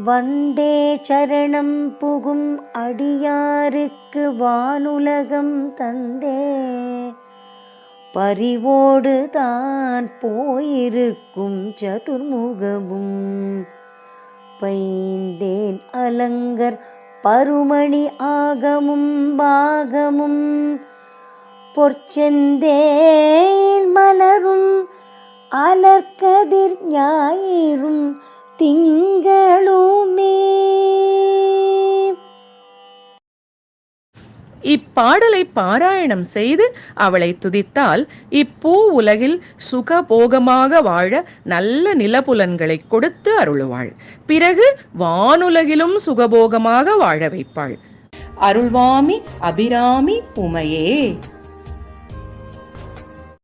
வந்தே சரணம் புகும் அடியாருக்கு வானுலகம் தந்தே பரிவோடு தான் போயிருக்கும் சதுர்முகமும் பைந்தேன் அலங்கர் பருமணி ஆகமும் பாகமும் பொற்செந்தேன் மலரும் அலர்கதிர் ஞாயிறும் திங்களுமே. இப்பாடலை பாராயணம் செய்து அவளை துதித்தால் இப்பூ உலகில் சுகபோகமாக வாழ நல்ல நிலப்புலன்களை கொடுத்து அருளுவாள். பிறகு வானுலகிலும் சுகபோகமாக வாழ வைப்பாள். அருள்வாமி அபிராமி உமையே.